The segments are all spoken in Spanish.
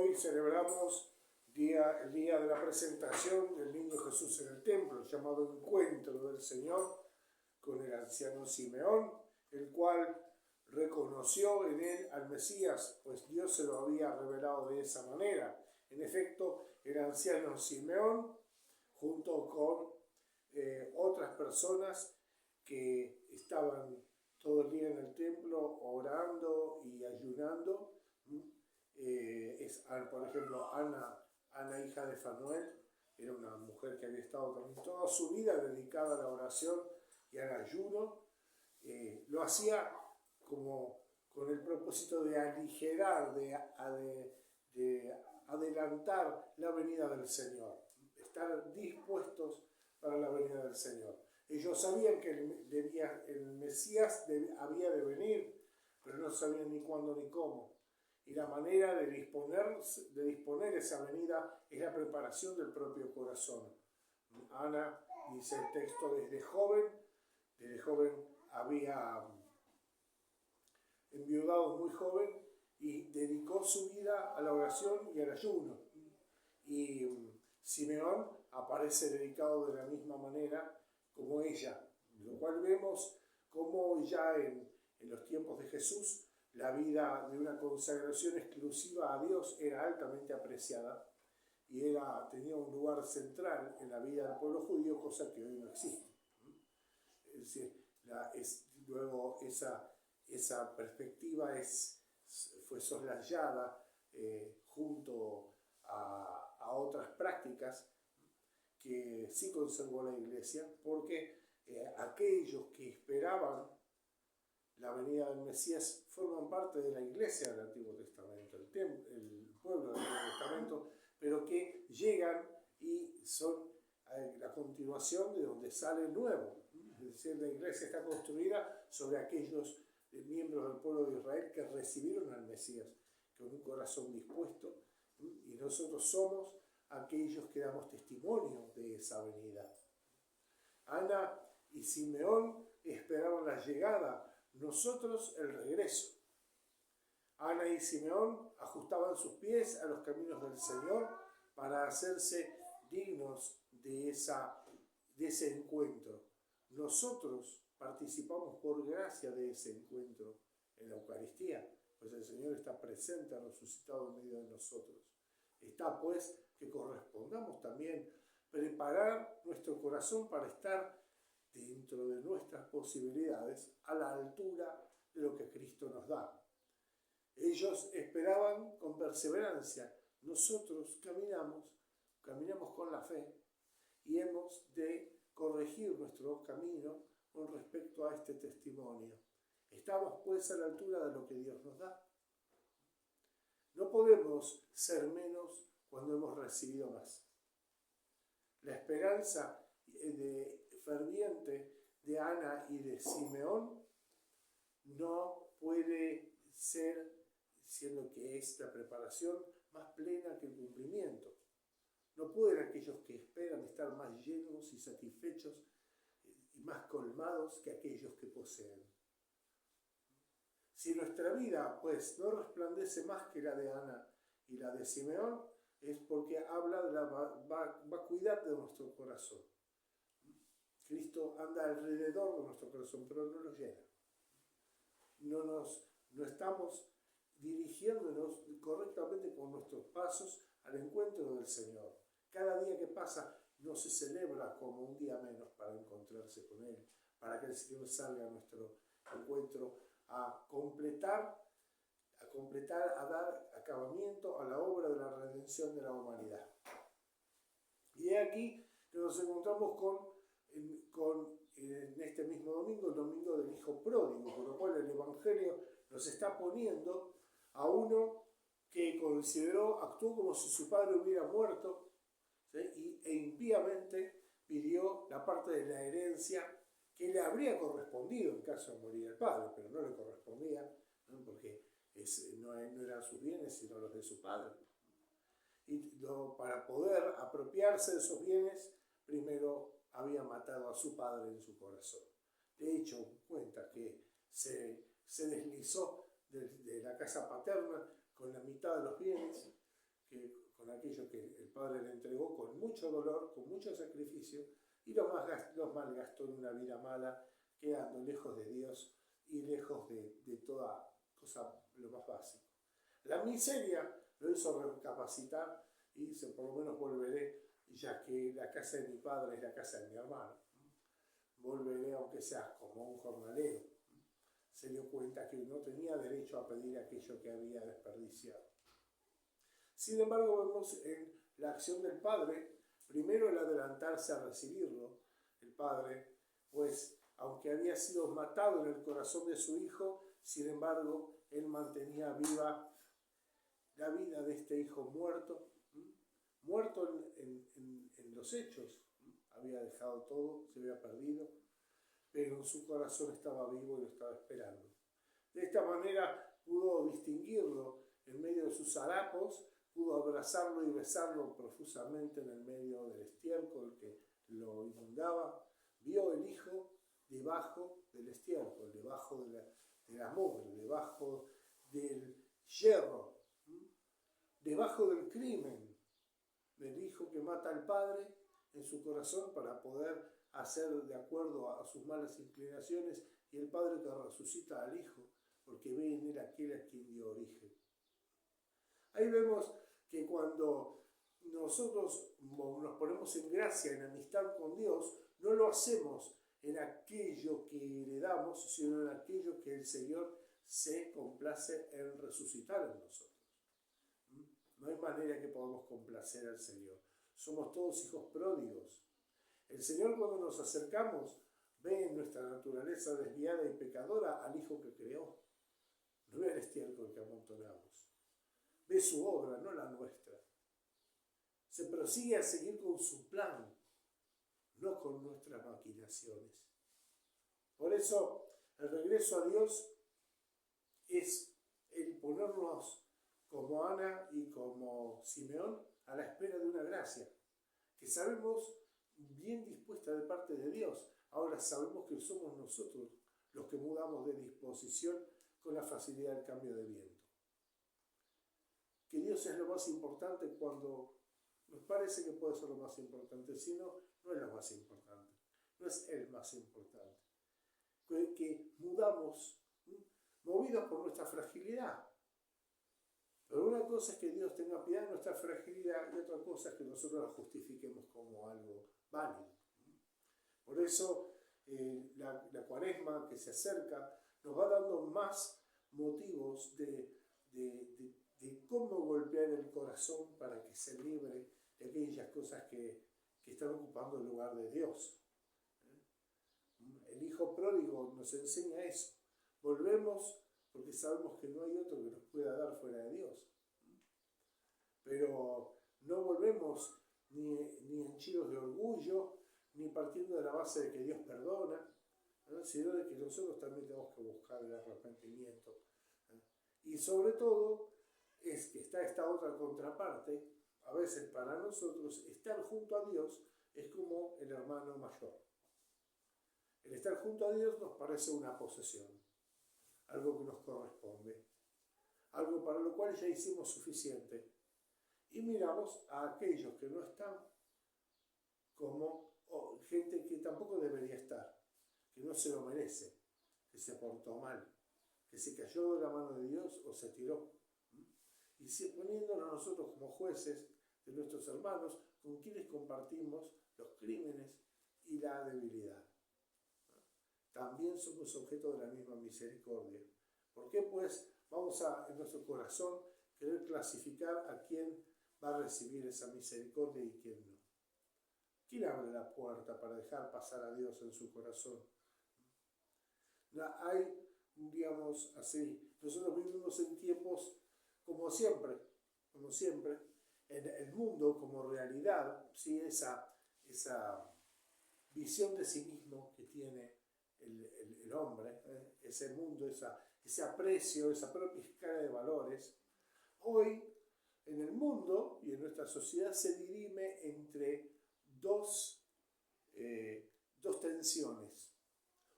Hoy celebramos el día de la presentación del niño Jesús en el templo, llamado Encuentro del Señor con el anciano Simeón, el cual reconoció en él al Mesías, pues Dios se lo había revelado de esa manera. En efecto, el anciano Simeón, junto con otras personas que estaban todo el día en el templo orando y ayunando, por ejemplo, Ana, hija de Fanuel, era una mujer que había estado también toda su vida dedicada a la oración y al ayuno. Lo hacía como con el propósito de aligerar, de adelantar la venida del Señor, estar dispuestos para la venida del Señor. Ellos sabían que el Mesías había de venir, pero no sabían ni cuándo ni cómo. Y la manera de disponer esa venida es la preparación del propio corazón. Ana, dice el texto, desde joven había enviudado muy joven y dedicó su vida a la oración y al ayuno. Y Simeón aparece dedicado de la misma manera como ella, lo cual vemos como ya en los tiempos de Jesús la vida de una consagración exclusiva a Dios era altamente apreciada y tenía un lugar central en la vida del pueblo judío, cosa que hoy no existe. Es decir, luego esa perspectiva fue soslayada junto a otras prácticas que sí conservó la Iglesia, porque aquellos que esperaban la venida del Mesías forman parte de la Iglesia del Antiguo Testamento, el pueblo del Antiguo Testamento, pero que llegan y son la continuación de donde sale el nuevo. Es decir, la Iglesia está construida sobre aquellos miembros del pueblo de Israel que recibieron al Mesías con un corazón dispuesto, y nosotros somos aquellos que damos testimonio de esa venida. Ana y Simeón esperaban la llegada, nosotros el regreso. Ana y Simeón ajustaban sus pies a los caminos del Señor para hacerse dignos de ese encuentro. Nosotros participamos por gracia de ese encuentro en la Eucaristía, pues el Señor está presente, resucitado en medio de nosotros. Está pues que correspondamos también preparar nuestro corazón para estar dentro de nuestras posibilidades a la altura de lo que Cristo nos da. Ellos esperaban con perseverancia, nosotros caminamos con la fe y hemos de corregir nuestro camino con respecto a este testimonio. Estamos pues a la altura de lo que Dios nos da. No podemos ser menos cuando hemos recibido más. La esperanza ferviente de Ana y de Simeón no puede ser, siendo que es la preparación, más plena que el cumplimiento. No pueden aquellos que esperan estar más llenos y satisfechos y más colmados que aquellos que poseen. Si nuestra vida, pues, no resplandece más que la de Ana y la de Simeón, es porque habla de la vacuidad de nuestro corazón. Cristo anda alrededor de nuestro corazón, pero no lo llena. No estamos dirigiéndonos correctamente con nuestros pasos al encuentro del Señor. Cada día que pasa no se celebra como un día menos para encontrarse con Él, para que el Señor salga a nuestro encuentro a dar acabamiento a la obra de la redención de la humanidad. Y es aquí que nos encontramos en este mismo domingo, el domingo del Hijo Pródigo, por lo cual el Evangelio nos está poniendo a uno que actuó como si su padre hubiera muerto, ¿sí? e impíamente pidió la parte de la herencia que le habría correspondido en caso de morir el padre, pero no le correspondía, ¿no? Porque no eran sus bienes, sino los de su padre. Y para poder apropiarse de esos bienes, primero había matado a su padre en su corazón. De hecho, cuenta que se deslizó de la casa paterna con la mitad de los bienes, con aquello que el padre le entregó con mucho dolor, con mucho sacrificio, y los malgastó en una vida mala, quedando lejos de Dios y lejos de toda cosa, lo más básico. La miseria lo hizo recapacitar y dice, por lo menos volveré, ya que la casa de mi padre es la casa de mi hermano. Volveré aunque sea como un jornalero. Se dio cuenta que no tenía derecho a pedir aquello que había desperdiciado. Sin embargo, vemos en la acción del padre, primero el adelantarse a recibirlo. El padre, pues, aunque había sido matado en el corazón de su hijo, sin embargo, él mantenía viva la vida de este hijo muerto, muerto en los hechos. Había dejado todo, se había perdido, pero en su corazón estaba vivo y lo estaba esperando. De esta manera pudo distinguirlo en medio de sus harapos, pudo abrazarlo y besarlo profusamente en el medio del estiércol que lo inundaba. Vio el hijo debajo del estiércol, debajo de la mugre, debajo del hierro, debajo del crimen, del hijo que mata al padre en su corazón para poder hacer de acuerdo a sus malas inclinaciones, y el padre que resucita al hijo porque ve en él aquel a quien dio origen. Ahí vemos que cuando nosotros nos ponemos en gracia, en amistad con Dios, no lo hacemos en aquello que heredamos, sino en aquello que el Señor se complace en resucitar en nosotros. No hay manera que podamos complacer al Señor. Somos todos hijos pródigos. El Señor, cuando nos acercamos, ve en nuestra naturaleza desviada y pecadora al Hijo que creó. No ve el estiércol que amontonamos. Ve su obra, no la nuestra. Se prosigue a seguir con su plan, no con nuestras maquinaciones. Por eso, el regreso a Dios es el ponernos como Ana y como Simeón a la espera de una gracia, que sabemos bien dispuesta de parte de Dios. Ahora sabemos que somos nosotros los que mudamos de disposición con la facilidad del cambio de viento. Que Dios es lo más importante cuando nos parece que puede ser lo más importante, sino no es lo más importante, no es el más importante. Que mudamos movidos por nuestra fragilidad. Pero una cosa es que Dios tenga piedad de nuestra fragilidad y otra cosa es que nosotros la justifiquemos como algo válido. Por eso la cuaresma que se acerca nos va dando más motivos de cómo golpear el corazón para que se libre de aquellas cosas que están ocupando el lugar de Dios. El hijo pródigo nos enseña eso. Volvemos porque sabemos que no hay otro que nos pueda dar fuera de Dios. Pero no volvemos ni henchidos de orgullo, ni partiendo de la base de que Dios perdona, ¿no? Sino de que nosotros también tenemos que buscar el arrepentimiento. Y sobre todo es que está esta otra contraparte. A veces para nosotros estar junto a Dios es como el hermano mayor. El estar junto a Dios nos parece una posesión, algo que nos corresponde, algo para lo cual ya hicimos suficiente. Y miramos a aquellos que no están como gente que tampoco debería estar, que no se lo merece, que se portó mal, que se cayó de la mano de Dios o se tiró. Y poniéndonos nosotros como jueces de nuestros hermanos, con quienes compartimos los crímenes y la debilidad. También somos objeto de la misma misericordia. ¿Por qué pues vamos en nuestro corazón querer clasificar a quién va a recibir esa misericordia y quién no? ¿Quién abre la puerta para dejar pasar a Dios en su corazón? Hay, digamos así, nosotros vivimos en tiempos como siempre, en el mundo como realidad, ¿sí? Esa visión de sí mismo que tiene el hombre, ese mundo, ese aprecio, esa propia escala de valores. Hoy, en el mundo y en nuestra sociedad se dirime entre dos tensiones.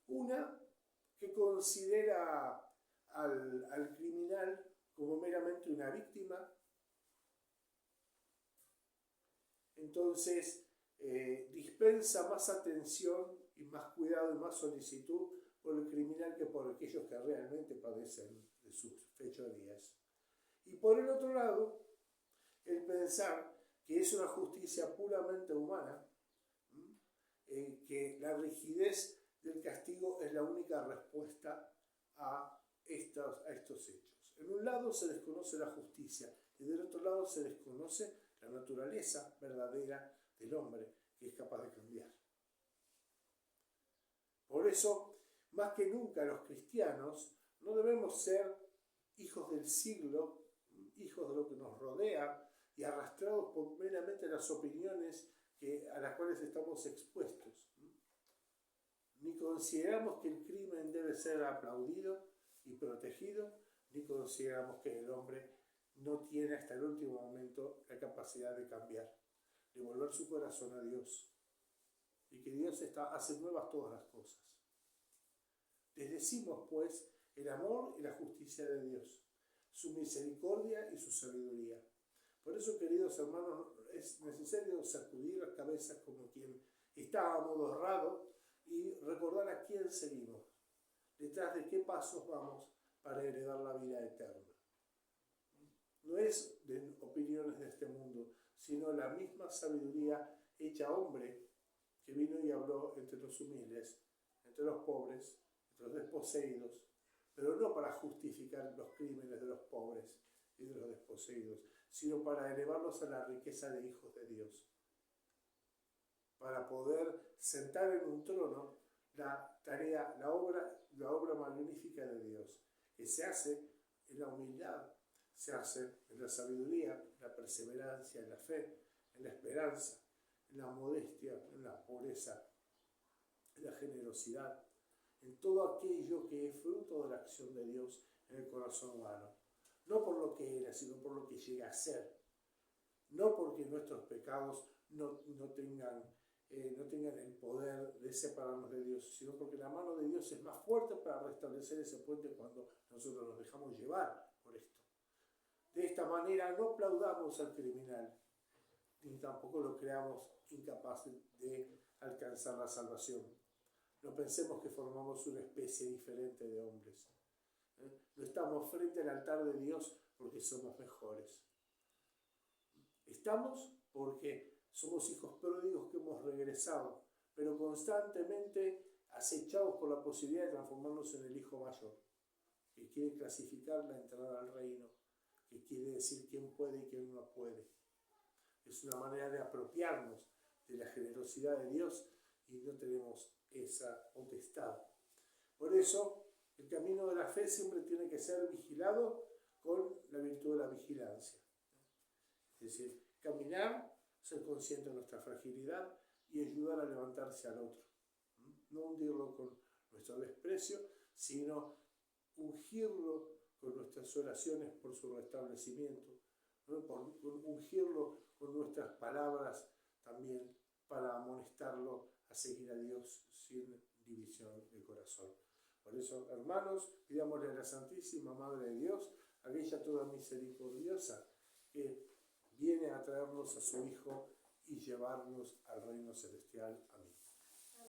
Una que considera al criminal como meramente una víctima, entonces dispensa más atención y más cuidado y más solicitud por el criminal que por aquellos que realmente padecen de sus fechorías. Y por el otro lado, el pensar que es una justicia puramente humana, que la rigidez del castigo es la única respuesta a estos hechos. En un lado se desconoce la justicia y del otro lado se desconoce la naturaleza verdadera del hombre que es capaz de cambiar. Por eso, más que nunca los cristianos no debemos ser hijos del siglo, hijos de lo que nos rodea y arrastrados por meramente las opiniones a las cuales estamos expuestos. Ni consideramos que el crimen debe ser aplaudido y protegido, ni consideramos que el hombre no tiene hasta el último momento la capacidad de cambiar, de volver su corazón a Dios, y que Dios hace nuevas todas las cosas. Les decimos, pues, el amor y la justicia de Dios, su misericordia y su sabiduría. Por eso, queridos hermanos, es necesario sacudir las cabezas como quien está amodorrado y recordar a quién seguimos, detrás de qué pasos vamos para heredar la vida eterna. No es de opiniones de este mundo, sino la misma sabiduría hecha hombre que vino y habló entre los humildes, entre los pobres, entre los desposeídos, pero no para justificar los crímenes de los pobres y de los desposeídos, sino para elevarlos a la riqueza de hijos de Dios, para poder sentar en un trono la tarea, la obra magnífica de Dios, que se hace en la humildad, se hace en la sabiduría, en la perseverancia, en la fe, en la esperanza, en la modestia, en la pobreza, en la generosidad, en todo aquello que es fruto de la acción de Dios en el corazón humano. No por lo que era, sino por lo que llega a ser. No porque nuestros pecados no tengan el poder de separarnos de Dios, sino porque la mano de Dios es más fuerte para restablecer ese puente cuando nosotros nos dejamos llevar por esto. De esta manera no aplaudamos al criminal, ni tampoco lo creamos incapaz de alcanzar la salvación. No pensemos que formamos una especie diferente de hombres. No estamos frente al altar de Dios porque somos mejores. Estamos porque somos hijos pródigos que hemos regresado, pero constantemente acechados por la posibilidad de transformarnos en el hijo mayor, que quiere clasificar la entrada al reino, que quiere decir quién puede y quién no puede. Es una manera de apropiarnos de la generosidad de Dios y no tenemos esa potestad. Por eso, el camino de la fe siempre tiene que ser vigilado con la virtud de la vigilancia. Es decir, caminar, ser consciente de nuestra fragilidad y ayudar a levantarse al otro. No hundirlo con nuestro desprecio, sino ungirlo con nuestras oraciones por su restablecimiento, ¿no? Ungirlo con nuestras palabras también para amonestarlo a seguir a Dios sin división de corazón. Por eso, hermanos, pidámosle a la Santísima Madre de Dios, aquella toda misericordiosa, que viene a traernos a su Hijo y llevarnos al reino celestial. Amén.